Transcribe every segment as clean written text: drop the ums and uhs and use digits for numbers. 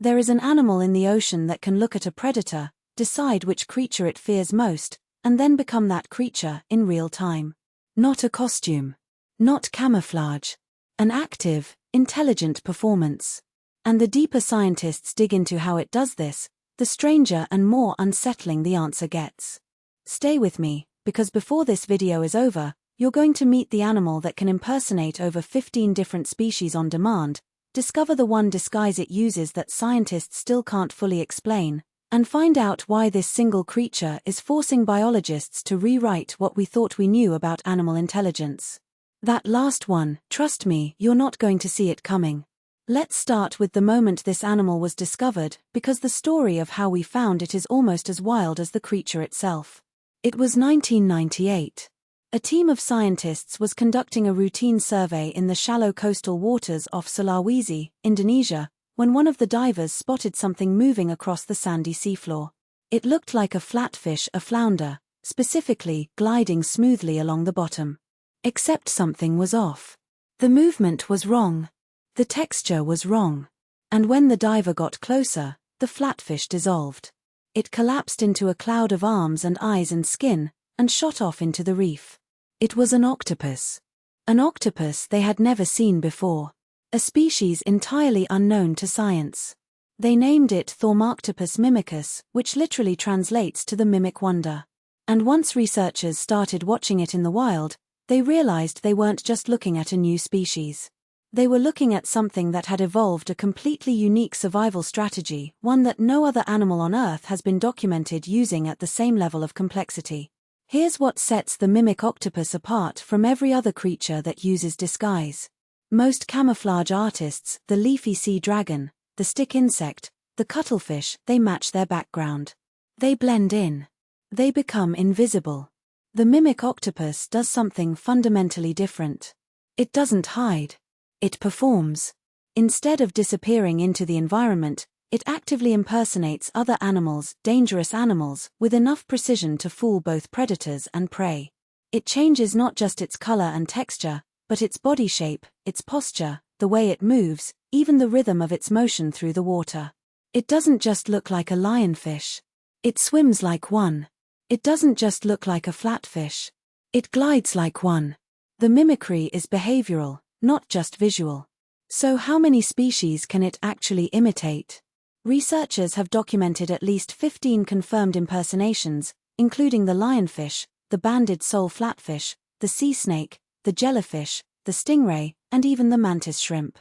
There is an animal in the ocean that can look at a predator, decide which creature it fears most, and then become that creature in real time. Not a costume. Not camouflage. An active, intelligent performance. And the deeper scientists dig into how it does this, the stranger and more unsettling the answer gets. Stay with me, because before this video is over, you're going to meet the animal that can impersonate over 15 different species on demand, discover the one disguise it uses that scientists still can't fully explain, and find out why this single creature is forcing biologists to rewrite what we thought we knew about animal intelligence. That last one, trust me, you're not going to see it coming. Let's start with the moment this animal was discovered, because the story of how we found it is almost as wild as the creature itself. It was 1998. A team of scientists was conducting a routine survey in the shallow coastal waters off Sulawesi, Indonesia, when one of the divers spotted something moving across the sandy seafloor. It looked like a flatfish, a flounder, specifically gliding smoothly along the bottom. Except something was off. The movement was wrong. The texture was wrong. And when the diver got closer, the flatfish dissolved. It collapsed into a cloud of arms and eyes and skin, and shot off into the reef. It was an octopus. An octopus they had never seen before. A species entirely unknown to science. They named it Thaumoctopus mimicus, which literally translates to the mimic wonder. And once researchers started watching it in the wild, they realized they weren't just looking at a new species. They were looking at something that had evolved a completely unique survival strategy, one that no other animal on Earth has been documented using at the same level of complexity. Here's what sets the mimic octopus apart from every other creature that uses disguise. Most camouflage artists, the leafy sea dragon, the stick insect, the cuttlefish, they match their background. They blend in. They become invisible. The mimic octopus does something fundamentally different. It doesn't hide. It performs. Instead of disappearing into the environment, it actively impersonates other animals, dangerous animals, with enough precision to fool both predators and prey. It changes not just its color and texture, but its body shape, its posture, the way it moves, even the rhythm of its motion through the water. It doesn't just look like a lionfish. It swims like one. It doesn't just look like a flatfish. It glides like one. The mimicry is behavioral, not just visual. So how many species can it actually imitate? Researchers have documented at least 15 confirmed impersonations, including the lionfish, the banded sole flatfish, the sea snake, the jellyfish, the stingray, and even the mantis shrimp.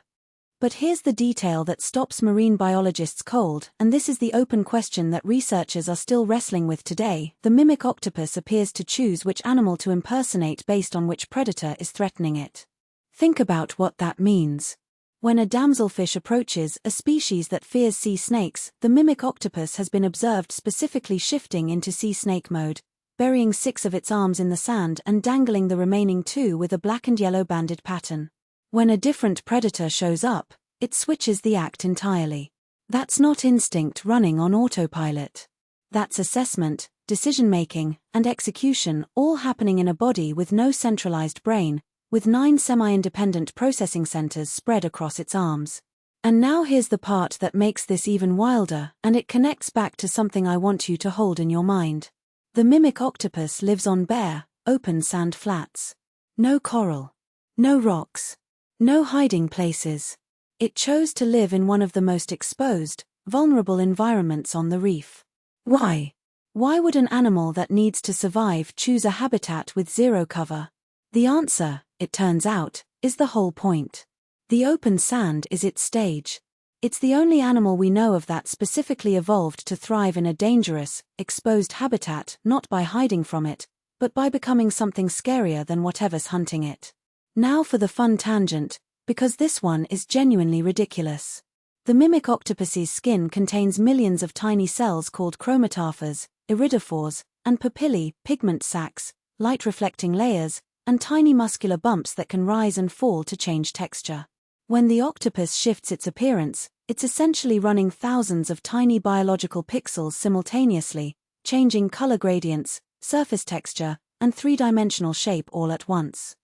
But here's the detail that stops marine biologists cold, and this is the open question that researchers are still wrestling with today. The mimic octopus appears to choose which animal to impersonate based on which predator is threatening it. Think about what that means. When a damselfish approaches a species that fears sea snakes, the mimic octopus has been observed specifically shifting into sea snake mode, burying 6 of its arms in the sand and dangling the remaining 2 with a black and yellow banded pattern. When a different predator shows up, it switches the act entirely. That's not instinct running on autopilot. That's assessment, decision-making, and execution all happening in a body with no centralized brain, with 9 semi-independent processing centers spread across its arms. And now here's the part that makes this even wilder, and it connects back to something I want you to hold in your mind. The mimic octopus lives on bare, open sand flats. No coral. No rocks. No hiding places. It chose to live in one of the most exposed, vulnerable environments on the reef. Why? Why would an animal that needs to survive choose a habitat with zero cover? The answer, it turns out, is the whole point. The open sand is its stage. It's the only animal we know of that specifically evolved to thrive in a dangerous, exposed habitat, not by hiding from it, but by becoming something scarier than whatever's hunting it. Now for the fun tangent, because this one is genuinely ridiculous. The mimic octopus's skin contains millions of tiny cells called chromatophores, iridophores, and papillae, pigment sacs, light-reflecting layers, and tiny muscular bumps that can rise and fall to change texture. When the octopus shifts its appearance, it's essentially running thousands of tiny biological pixels simultaneously, changing color gradients, surface texture, and 3-dimensional shape all at once.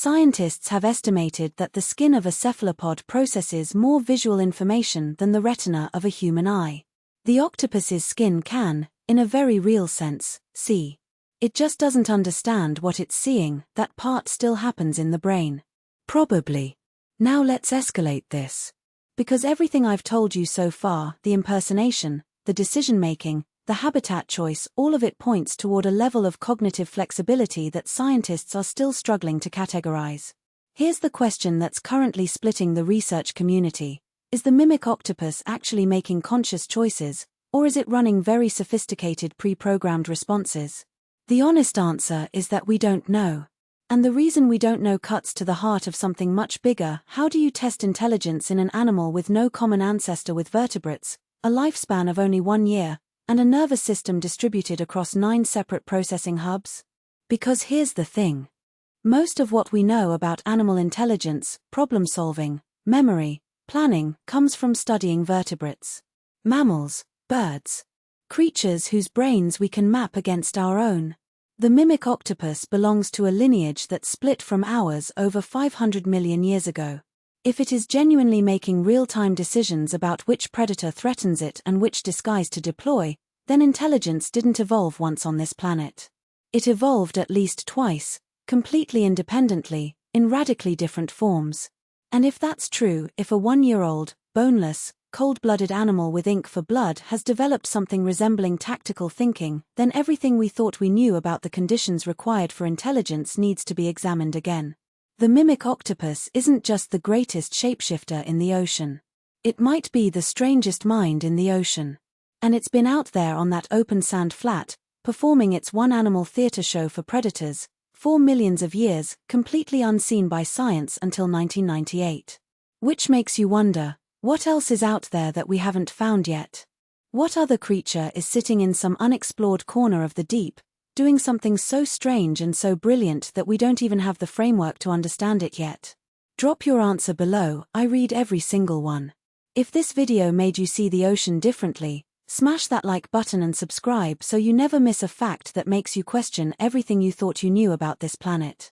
Scientists have estimated that the skin of a cephalopod processes more visual information than the retina of a human eye. The octopus's skin can, in a very real sense, see. It just doesn't understand what it's seeing. That part still happens in the brain. Probably. Now let's escalate this. Because everything I've told you so far, the impersonation, the decision-making, the habitat choice, all of it points toward a level of cognitive flexibility that scientists are still struggling to categorize. Here's the question that's currently splitting the research community. Is the mimic octopus actually making conscious choices, or is it running very sophisticated pre-programmed responses? The honest answer is that we don't know. And the reason we don't know cuts to the heart of something much bigger. How do you test intelligence in an animal with no common ancestor with vertebrates, a lifespan of only 1 year, and a nervous system distributed across 9 separate processing hubs? Because here's the thing. Most of what we know about animal intelligence, problem-solving, memory, planning, comes from studying vertebrates. Mammals, birds. Creatures whose brains we can map against our own. The mimic octopus belongs to a lineage that split from ours over 500 million years ago. If it is genuinely making real-time decisions about which predator threatens it and which disguise to deploy, then intelligence didn't evolve once on this planet. It evolved at least twice, completely independently, in radically different forms. And if that's true, if a 1-year-old, boneless, cold-blooded animal with ink for blood has developed something resembling tactical thinking, then everything we thought we knew about the conditions required for intelligence needs to be examined again. The mimic octopus isn't just the greatest shapeshifter in the ocean. It might be the strangest mind in the ocean. And it's been out there on that open sand flat, performing its one-animal theater show for predators, for millions of years, completely unseen by science until 1998. Which makes you wonder, what else is out there that we haven't found yet? What other creature is sitting in some unexplored corner of the deep, doing something so strange and so brilliant that we don't even have the framework to understand it yet? Drop your answer below. I read every single one. If this video made you see the ocean differently, smash that like button and subscribe so you never miss a fact that makes you question everything you thought you knew about this planet.